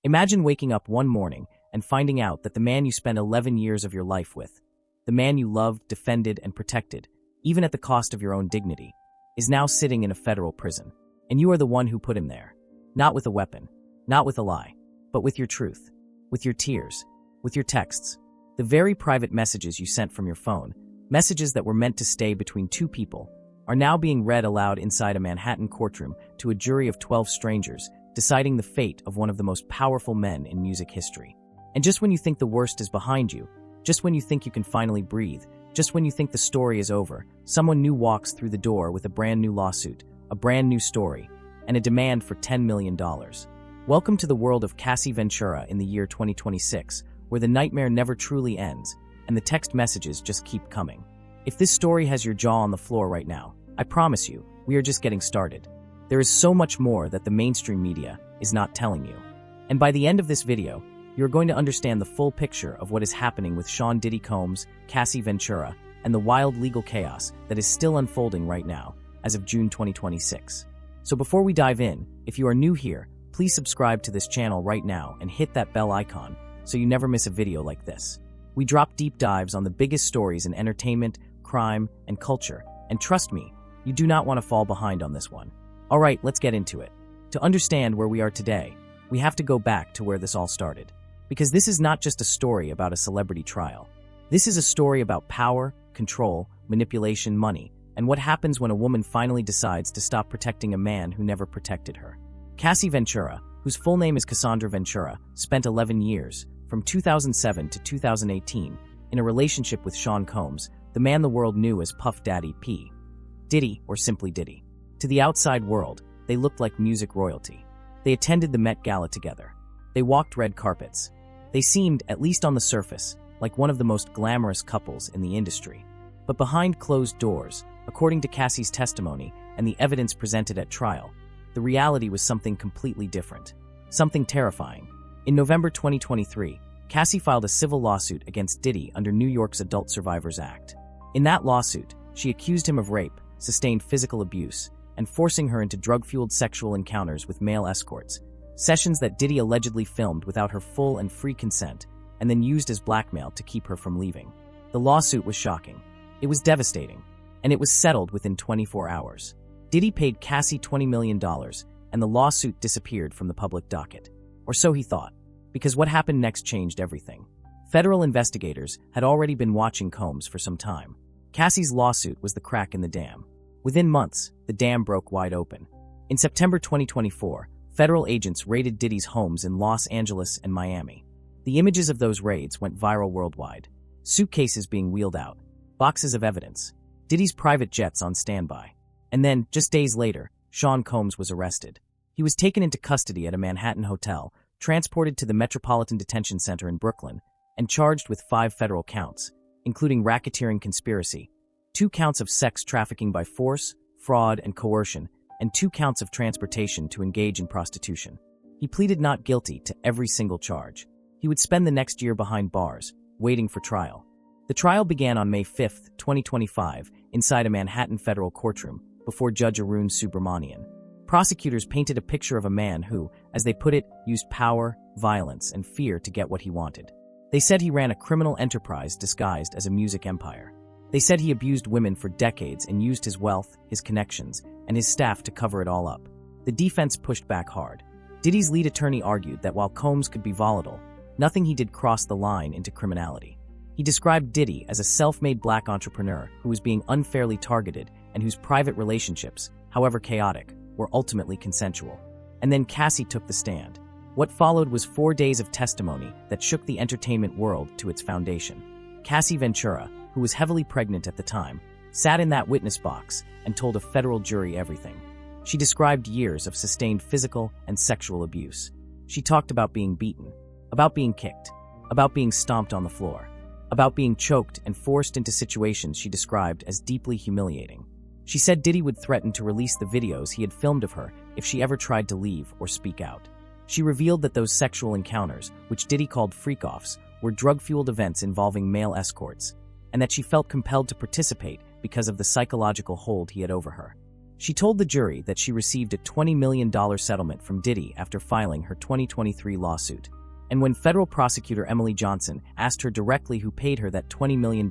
Imagine waking up one morning and finding out that the man you spent 11 years of your life with, the man you loved, defended, and protected, even at the cost of your own dignity, is now sitting in a federal prison. And you are the one who put him there. Not with a weapon, not with a lie, but with your truth, with your tears, with your texts, the very private messages you sent from your phone, messages that were meant to stay between two people, are now being read aloud inside a Manhattan courtroom to a jury of 12 strangers, deciding the fate of one of the most powerful men in music history. And just when you think the worst is behind you, just when you think you can finally breathe, just when you think the story is over, someone new walks through the door with a brand new lawsuit, a brand new story, and a demand for $10 million. Welcome to the world of Cassie Ventura in the year 2026, where the nightmare never truly ends, and the text messages just keep coming. If this story has your jaw on the floor right now, I promise you, we are just getting started. There is so much more that the mainstream media is not telling you. And by the end of this video, you're going to understand the full picture of what is happening with Sean Diddy Combs, Cassie Ventura, and the wild legal chaos that is still unfolding right now, as of June 2026. So before we dive in, if you are new here, please subscribe to this channel right now and hit that bell icon so you never miss a video like this. We drop deep dives on the biggest stories in entertainment, crime, and culture, and trust me, you do not want to fall behind on this one. Alright, let's get into it. To understand where we are today, we have to go back to where this all started. Because this is not just a story about a celebrity trial. This is a story about power, control, manipulation, money, and what happens when a woman finally decides to stop protecting a man who never protected her. Cassie Ventura, whose full name is Cassandra Ventura, spent 11 years, from 2007 to 2018, in a relationship with Sean Combs, the man the world knew as Puff Daddy P. Diddy, or simply Diddy. To the outside world, they looked like music royalty. They attended the Met Gala together. They walked red carpets. They seemed, at least on the surface, like one of the most glamorous couples in the industry. But behind closed doors, according to Cassie's testimony and the evidence presented at trial, the reality was something completely different. Something terrifying. In November 2023, Cassie filed a civil lawsuit against Diddy under New York's Adult Survivors Act. In that lawsuit, she accused him of rape, sustained physical abuse, and forcing her into drug-fueled sexual encounters with male escorts, sessions that Diddy allegedly filmed without her full and free consent, and then used as blackmail to keep her from leaving. The lawsuit was shocking. It was devastating, and it was settled within 24 hours. Diddy paid Cassie $20 million, and the lawsuit disappeared from the public docket. Or so he thought, because what happened next changed everything. Federal investigators had already been watching Combs for some time. Cassie's lawsuit was the crack in the dam. Within months, the dam broke wide open. In September 2024, federal agents raided Diddy's homes in Los Angeles and Miami. The images of those raids went viral worldwide. Suitcases being wheeled out, boxes of evidence, Diddy's private jets on standby. And then, just days later, Sean Combs was arrested. He was taken into custody at a Manhattan hotel, transported to the Metropolitan Detention Center in Brooklyn, and charged with 5 federal counts, including racketeering conspiracy, 2 counts of sex trafficking by force, fraud, and coercion, and 2 counts of transportation to engage in prostitution. He pleaded not guilty to every single charge. He would spend the next year behind bars, waiting for trial. The trial began on May 5, 2025, inside a Manhattan federal courtroom, before Judge Arun Subramanian. Prosecutors painted a picture of a man who, as they put it, used power, violence, and fear to get what he wanted. They said he ran a criminal enterprise disguised as a music empire. They said he abused women for decades and used his wealth, his connections, and his staff to cover it all up. The defense pushed back hard. Diddy's lead attorney argued that while Combs could be volatile, nothing he did crossed the line into criminality. He described Diddy as a self-made black entrepreneur who was being unfairly targeted and whose private relationships, however chaotic, were ultimately consensual. And then Cassie took the stand. What followed was 4 days of testimony that shook the entertainment world to its foundation. Cassie Ventura, who was heavily pregnant at the time, sat in that witness box and told a federal jury everything. She described years of sustained physical and sexual abuse. She talked about being beaten, about being kicked, about being stomped on the floor, about being choked and forced into situations she described as deeply humiliating. She said Diddy would threaten to release the videos he had filmed of her if she ever tried to leave or speak out. She revealed that those sexual encounters, which Diddy called freak-offs, were drug-fueled events involving male escorts, and that she felt compelled to participate because of the psychological hold he had over her. She told the jury that she received a $20 million settlement from Diddy after filing her 2023 lawsuit. And when federal prosecutor Emily Johnson asked her directly who paid her that $20 million,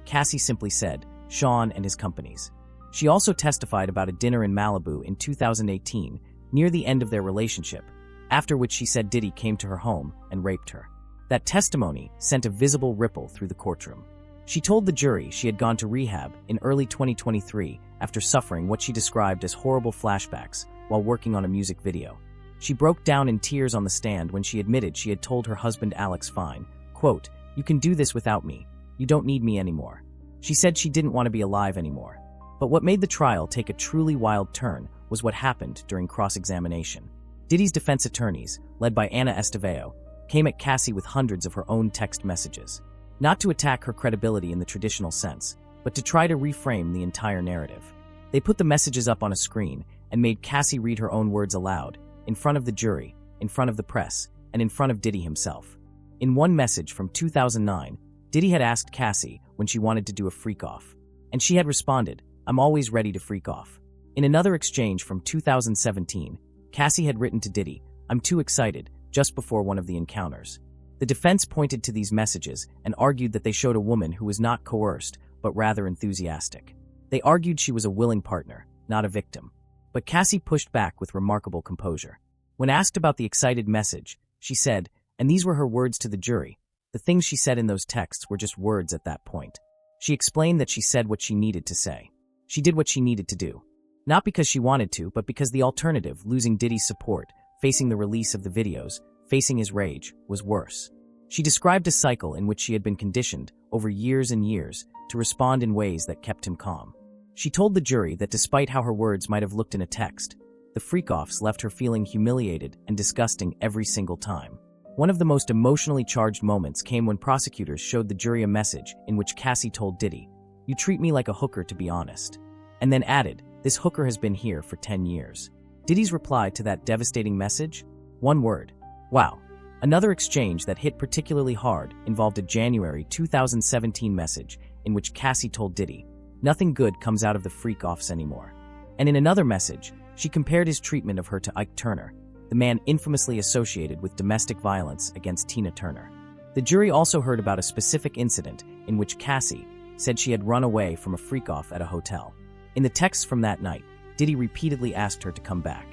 Cassie simply said, "Sean and his companies." She also testified about a dinner in Malibu in 2018, near the end of their relationship, after which she said Diddy came to her home and raped her. That testimony sent a visible ripple through the courtroom. She told the jury she had gone to rehab in early 2023 after suffering what she described as horrible flashbacks while working on a music video. She broke down in tears on the stand when she admitted she had told her husband Alex Fine, quote, "You can do this without me. You don't need me anymore." She said she didn't want to be alive anymore. But what made the trial take a truly wild turn was what happened during cross-examination. Diddy's defense attorneys, led by Anna Estevao, came at Cassie with hundreds of her own text messages. Not to attack her credibility in the traditional sense, but to try to reframe the entire narrative. They put the messages up on a screen and made Cassie read her own words aloud, in front of the jury, in front of the press, and in front of Diddy himself. In one message from 2009, Diddy had asked Cassie when she wanted to do a freak-off. And she had responded, "I'm always ready to freak off." In another exchange from 2017, Cassie had written to Diddy, "I'm too excited," just before one of the encounters. The defense pointed to these messages and argued that they showed a woman who was not coerced, but rather enthusiastic. They argued she was a willing partner, not a victim. But Cassie pushed back with remarkable composure. When asked about the excited message, she said, and these were her words to the jury, the things she said in those texts were just words at that point. She explained that she said what she needed to say. She did what she needed to do. Not because she wanted to, but because the alternative, losing Diddy's support, facing the release of the videos, facing his rage, was worse. She described a cycle in which she had been conditioned, over years and years, to respond in ways that kept him calm. She told the jury that despite how her words might have looked in a text, the freak-offs left her feeling humiliated and disgusting every single time. One of the most emotionally charged moments came when prosecutors showed the jury a message in which Cassie told Diddy, "You treat me like a hooker, to be honest," and then added, "This hooker has been here for 10 years. Diddy's reply to that devastating message? One word: wow. Another exchange that hit particularly hard involved a January 2017 message in which Cassie told Diddy, "Nothing good comes out of the freak-offs anymore." And in another message, she compared his treatment of her to Ike Turner, the man infamously associated with domestic violence against Tina Turner. The jury also heard about a specific incident in which Cassie said she had run away from a freak-off at a hotel. In the texts from that night, Diddy repeatedly asked her to come back.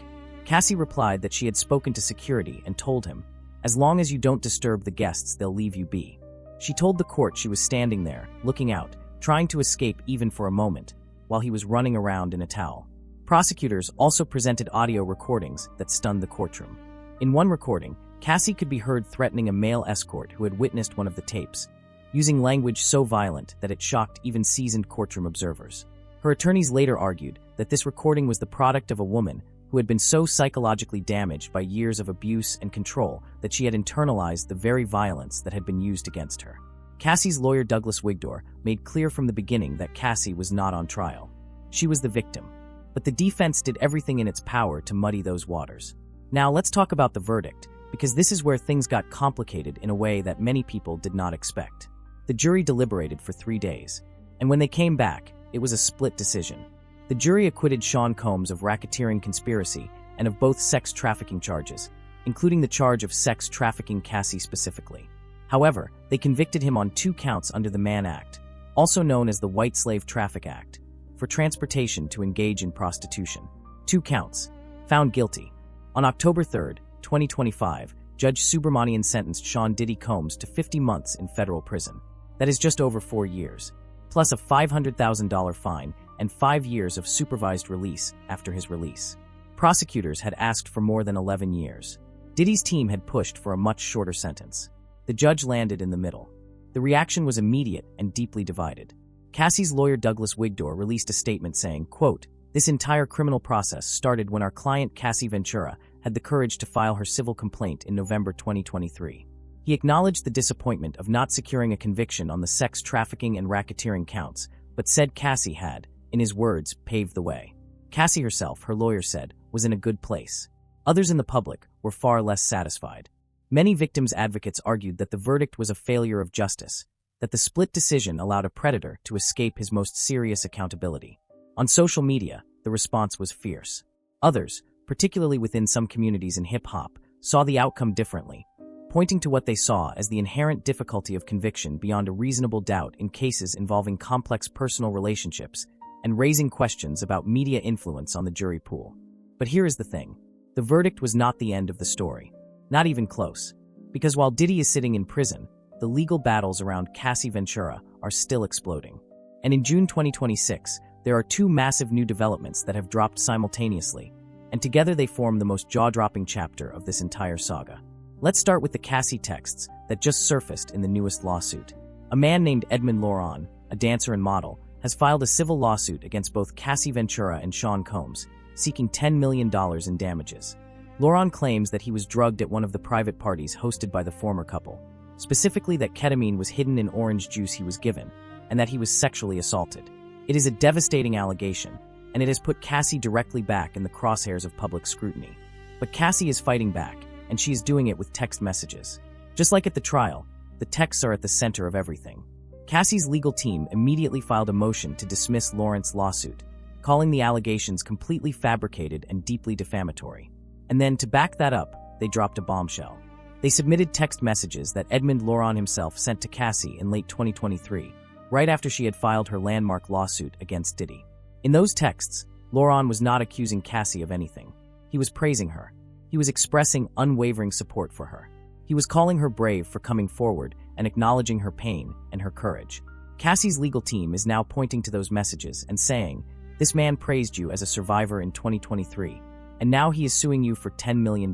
Cassie replied that she had spoken to security and told him, "As long as you don't disturb the guests, they'll leave you be." She told the court she was standing there, looking out, trying to escape even for a moment, while he was running around in a towel. Prosecutors also presented audio recordings that stunned the courtroom. In one recording, Cassie could be heard threatening a male escort who had witnessed one of the tapes, using language so violent that it shocked even seasoned courtroom observers. Her attorneys later argued that this recording was the product of a woman who had been so psychologically damaged by years of abuse and control that she had internalized the very violence that had been used against her. Cassie's lawyer Douglas Wigdor made clear from the beginning that Cassie was not on trial. She was the victim. But the defense did everything in its power to muddy those waters. Now let's talk about the verdict, because this is where things got complicated in a way that many people did not expect. The jury deliberated for 3 days, and when they came back, it was a split decision. The jury acquitted Sean Combs of racketeering conspiracy and of both sex trafficking charges, including the charge of sex trafficking Cassie specifically. However, they convicted him on 2 counts under the Mann Act, also known as the White Slave Traffic Act, for transportation to engage in prostitution. 2 counts. Found guilty. On October 3, 2025, Judge Subramanian sentenced Sean Diddy Combs to 50 months in federal prison. That is just over 4 years, plus a $500,000 fine and 5 years of supervised release after his release. Prosecutors had asked for more than 11 years. Diddy's team had pushed for a much shorter sentence. The judge landed in the middle. The reaction was immediate and deeply divided. Cassie's lawyer Douglas Wigdor released a statement saying, quote, "This entire criminal process started when our client Cassie Ventura had the courage to file her civil complaint in November 2023. He acknowledged the disappointment of not securing a conviction on the sex trafficking and racketeering counts, but said Cassie had, in his words, paved the way. Cassie herself, her lawyer said, was in a good place. Others in the public were far less satisfied. Many victims' advocates argued that the verdict was a failure of justice, that the split decision allowed a predator to escape his most serious accountability. On social media, the response was fierce. Others, particularly within some communities in hip-hop, saw the outcome differently, pointing to what they saw as the inherent difficulty of conviction beyond a reasonable doubt in cases involving complex personal relationships and raising questions about media influence on the jury pool. But here is the thing. The verdict was not the end of the story. Not even close. Because while Diddy is sitting in prison, the legal battles around Cassie Ventura are still exploding. And in June 2026, there are two massive new developments that have dropped simultaneously, and together they form the most jaw-dropping chapter of this entire saga. Let's start with the Cassie texts that just surfaced in the newest lawsuit. A man named Edmond Laurent, a dancer and model, has filed a civil lawsuit against both Cassie Ventura and Sean Combs, seeking $10 million in damages. Laurent claims that he was drugged at one of the private parties hosted by the former couple, specifically that ketamine was hidden in orange juice he was given, and that he was sexually assaulted. It is a devastating allegation, and it has put Cassie directly back in the crosshairs of public scrutiny. But Cassie is fighting back, and she is doing it with text messages. Just like at the trial, the texts are at the center of everything. Cassie's legal team immediately filed a motion to dismiss Laurent's lawsuit, calling the allegations completely fabricated and deeply defamatory. And then, to back that up, they dropped a bombshell. They submitted text messages that Edmond Laurent himself sent to Cassie in late 2023, right after she had filed her landmark lawsuit against Diddy. In those texts, Laurent was not accusing Cassie of anything. He was praising her. He was expressing unwavering support for her. He was calling her brave for coming forward and acknowledging her pain and her courage. Cassie's legal team is now pointing to those messages and saying, "This man praised you as a survivor in 2023, and now he is suing you for $10 million?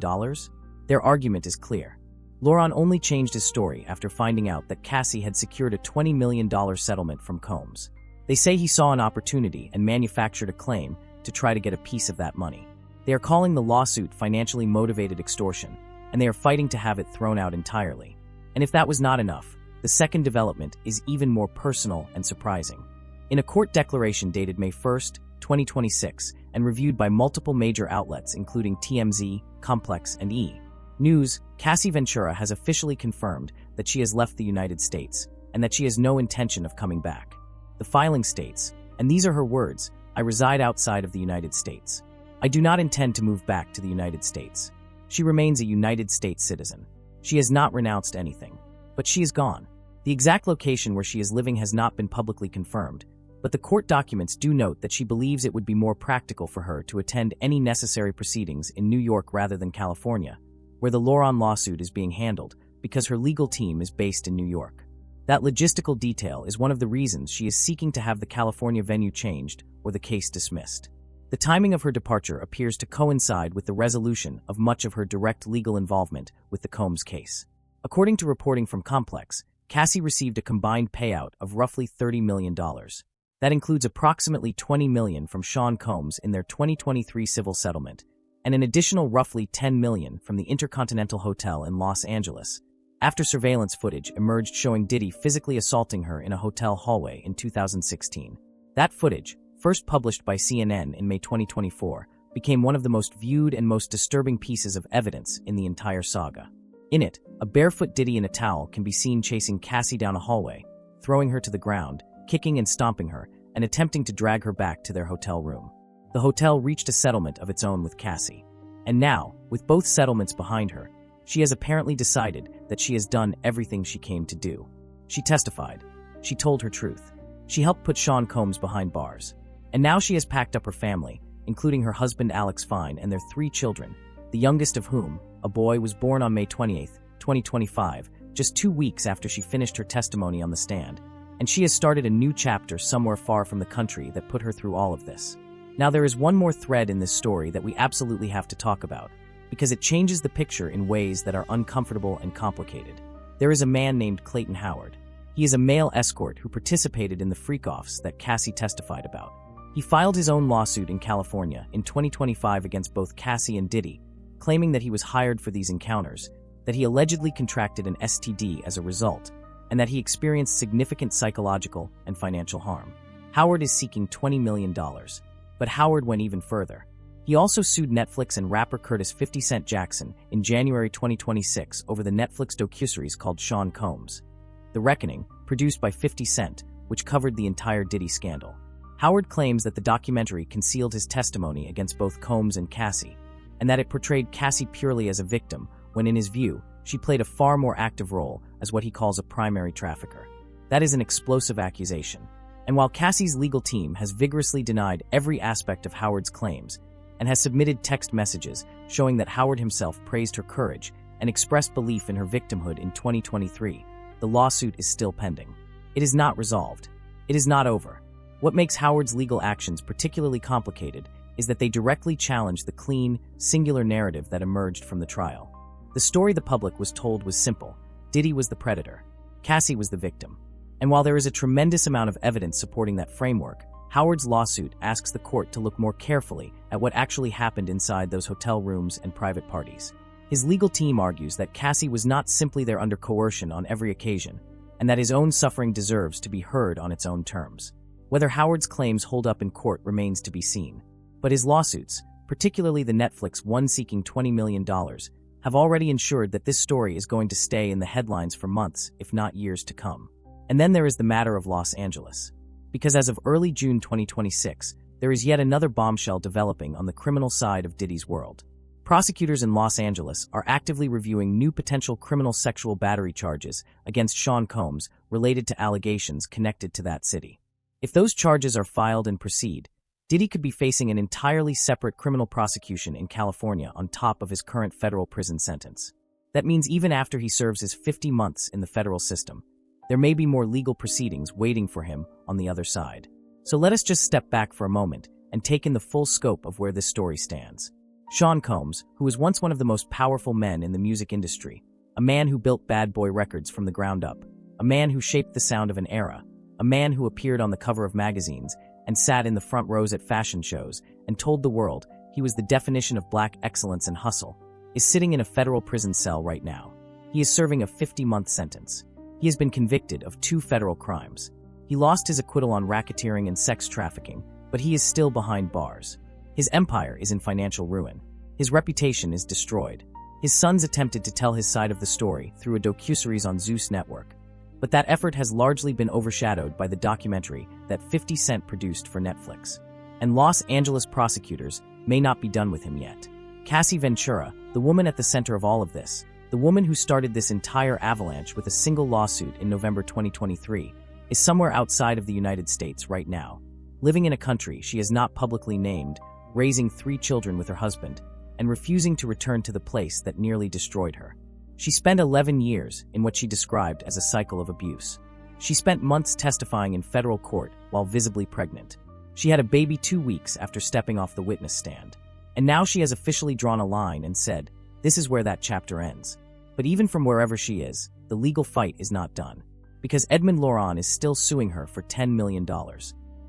Their argument is clear. Laurent only changed his story after finding out that Cassie had secured a $20 million settlement from Combs. They say he saw an opportunity and manufactured a claim to try to get a piece of that money. They are calling the lawsuit financially motivated extortion, and they are fighting to have it thrown out entirely. And if that was not enough, the second development is even more personal and surprising. In a court declaration dated May 1st, 2026, and reviewed by multiple major outlets including TMZ, Complex, and E! News, Cassie Ventura has officially confirmed that she has left the United States and that she has no intention of coming back. The filing states, and these are her words, "I reside outside of the United States. I do not intend to move back to the United States." She remains a United States citizen. She has not renounced anything. But she is gone. The exact location where she is living has not been publicly confirmed, but the court documents do note that she believes it would be more practical for her to attend any necessary proceedings in New York rather than California, where the Laurent lawsuit is being handled, because her legal team is based in New York. That logistical detail is one of the reasons she is seeking to have the California venue changed or the case dismissed. The timing of her departure appears to coincide with the resolution of much of her direct legal involvement with the Combs case. According to reporting from Complex, Cassie received a combined payout of roughly $30 million. That includes approximately $20 million from Sean Combs in their 2023 civil settlement, and an additional roughly $10 million from the Intercontinental Hotel in Los Angeles, after surveillance footage emerged showing Diddy physically assaulting her in a hotel hallway in 2016. That footage, first published by CNN in May 2024, became one of the most viewed and most disturbing pieces of evidence in the entire saga. In it, a barefoot Diddy in a towel can be seen chasing Cassie down a hallway, throwing her to the ground, kicking and stomping her, and attempting to drag her back to their hotel room. The hotel reached a settlement of its own with Cassie. And now, with both settlements behind her, she has apparently decided that she has done everything she came to do. She testified. She told her truth. She helped put Sean Combs behind bars. And now she has packed up her family, including her husband Alex Fine and their 3 children, the youngest of whom, a boy, was born on May 28, 2025, just 2 weeks after she finished her testimony on the stand. And she has started a new chapter somewhere far from the country that put her through all of this. Now there is one more thread in this story that we absolutely have to talk about, because it changes the picture in ways that are uncomfortable and complicated. There is a man named Clayton Howard. He is a male escort who participated in the freak-offs that Cassie testified about. He filed his own lawsuit in California in 2025 against both Cassie and Diddy, claiming that he was hired for these encounters, that he allegedly contracted an STD as a result, and that he experienced significant psychological and financial harm. Howard is seeking $20 million. But Howard went even further. He also sued Netflix and rapper Curtis 50 Cent Jackson in January 2026 over the Netflix docuseries called Sean Combs. The Reckoning, produced by 50 Cent, which covered the entire Diddy scandal. Howard claims that the documentary concealed his testimony against both Combs and Cassie, and that it portrayed Cassie purely as a victim, when in his view, she played a far more active role as what he calls a primary trafficker. That is an explosive accusation. And while Cassie's legal team has vigorously denied every aspect of Howard's claims and has submitted text messages showing that Howard himself praised her courage and expressed belief in her victimhood in 2023, the lawsuit is still pending. It is not resolved. It is not over. What makes Howard's legal actions particularly complicated is that they directly challenge the clean, singular narrative that emerged from the trial. The story the public was told was simple. Diddy was the predator. Cassie was the victim. And while there is a tremendous amount of evidence supporting that framework, Howard's lawsuit asks the court to look more carefully at what actually happened inside those hotel rooms and private parties. His legal team argues that Cassie was not simply there under coercion on every occasion, and that his own suffering deserves to be heard on its own terms. Whether Howard's claims hold up in court remains to be seen. But his lawsuits, particularly the Netflix one seeking $20 million, have already ensured that this story is going to stay in the headlines for months, if not years to come. And then there is the matter of Los Angeles. Because as of early June 2026, there is yet another bombshell developing on the criminal side of Diddy's world. Prosecutors in Los Angeles are actively reviewing new potential criminal sexual battery charges against Sean Combs related to allegations connected to that city. If those charges are filed and proceed, Diddy could be facing an entirely separate criminal prosecution in California on top of his current federal prison sentence. That means even after he serves his 50 months in the federal system, there may be more legal proceedings waiting for him on the other side. So let us just step back for a moment and take in the full scope of where this story stands. Sean Combs, who was once one of the most powerful men in the music industry, a man who built Bad Boy Records from the ground up, a man who shaped the sound of an era, a man who appeared on the cover of magazines and sat in the front rows at fashion shows and told the world he was the definition of black excellence and hustle, is sitting in a federal prison cell right now. He is serving a 50-month sentence. He has been convicted of 2 federal crimes. He lost his acquittal on racketeering and sex trafficking, but he is still behind bars. His empire is in financial ruin. His reputation is destroyed. His sons attempted to tell his side of the story through a docuseries on Zeus Network, but that effort has largely been overshadowed by the documentary that 50 Cent produced for Netflix. And Los Angeles prosecutors may not be done with him yet. Cassie Ventura, the woman at the center of all of this, the woman who started this entire avalanche with a single lawsuit in November 2023, is somewhere outside of the United States right now, living in a country she has not publicly named, raising 3 children with her husband, and refusing to return to the place that nearly destroyed her. She spent 11 years in what she described as a cycle of abuse. She spent months testifying in federal court while visibly pregnant. She had a baby 2 weeks after stepping off the witness stand. And now she has officially drawn a line and said, this is where that chapter ends. But even from wherever she is, the legal fight is not done, because Edmond Laurent is still suing her for $10 million.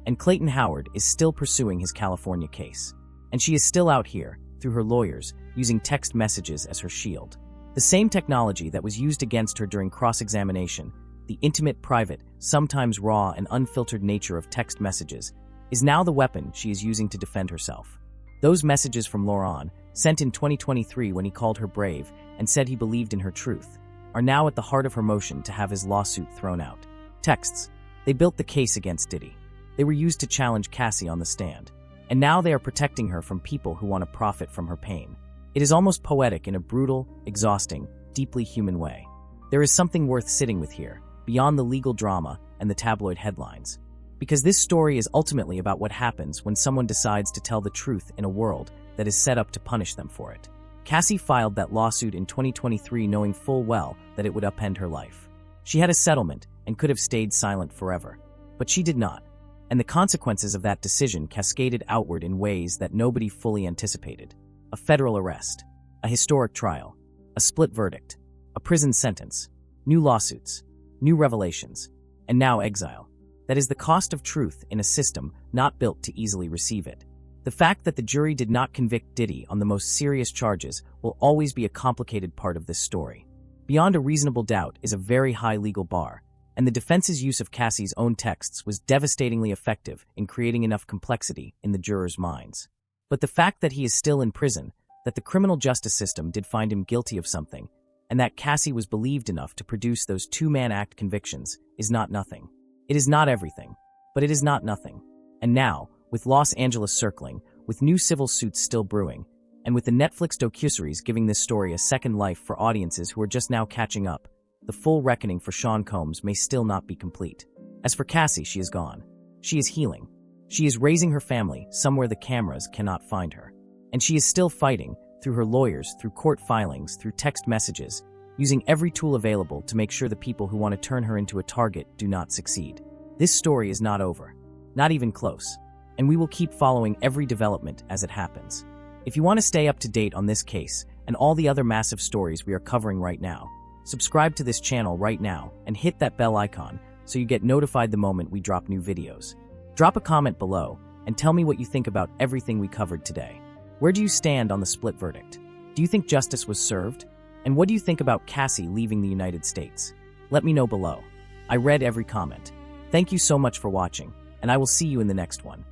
And Clayton Howard is still pursuing his California case. And she is still out here, through her lawyers, using text messages as her shield. The same technology that was used against her during cross-examination, the intimate, private, sometimes raw and unfiltered nature of text messages, is now the weapon she is using to defend herself. Those messages from Laurent, sent in 2023 when he called her brave and said he believed in her truth, are now at the heart of her motion to have his lawsuit thrown out. Texts. They built the case against Diddy. They were used to challenge Cassie on the stand. And now they are protecting her from people who want to profit from her pain. It is almost poetic in a brutal, exhausting, deeply human way. There is something worth sitting with here, beyond the legal drama and the tabloid headlines. Because this story is ultimately about what happens when someone decides to tell the truth in a world that is set up to punish them for it. Cassie filed that lawsuit in 2023 knowing full well that it would upend her life. She had a settlement and could have stayed silent forever. But she did not. And the consequences of that decision cascaded outward in ways that nobody fully anticipated. A federal arrest, a historic trial, a split verdict, a prison sentence, new lawsuits, new revelations, and now exile. That is the cost of truth in a system not built to easily receive it. The fact that the jury did not convict Diddy on the most serious charges will always be a complicated part of this story. Beyond a reasonable doubt is a very high legal bar, and the defense's use of Cassie's own texts was devastatingly effective in creating enough complexity in the jurors' minds. But the fact that he is still in prison, that the criminal justice system did find him guilty of something, and that Cassie was believed enough to produce those two-man act convictions is not nothing. It is not everything, but it is not nothing. And now, with Los Angeles circling, with new civil suits still brewing, and with the Netflix docuseries giving this story a second life for audiences who are just now catching up, the full reckoning for Sean Combs may still not be complete. As for Cassie, she is gone. She is healing. She is raising her family somewhere the cameras cannot find her. And she is still fighting, through her lawyers, through court filings, through text messages, using every tool available to make sure the people who want to turn her into a target do not succeed. This story is not over. Not even close. And we will keep following every development as it happens. If you want to stay up to date on this case and all the other massive stories we are covering right now, subscribe to this channel right now and hit that bell icon so you get notified the moment we drop new videos. Drop a comment below and tell me what you think about everything we covered today. Where do you stand on the split verdict? Do you think justice was served? And what do you think about Cassie leaving the United States? Let me know below. I read every comment. Thank you so much for watching, and I will see you in the next one.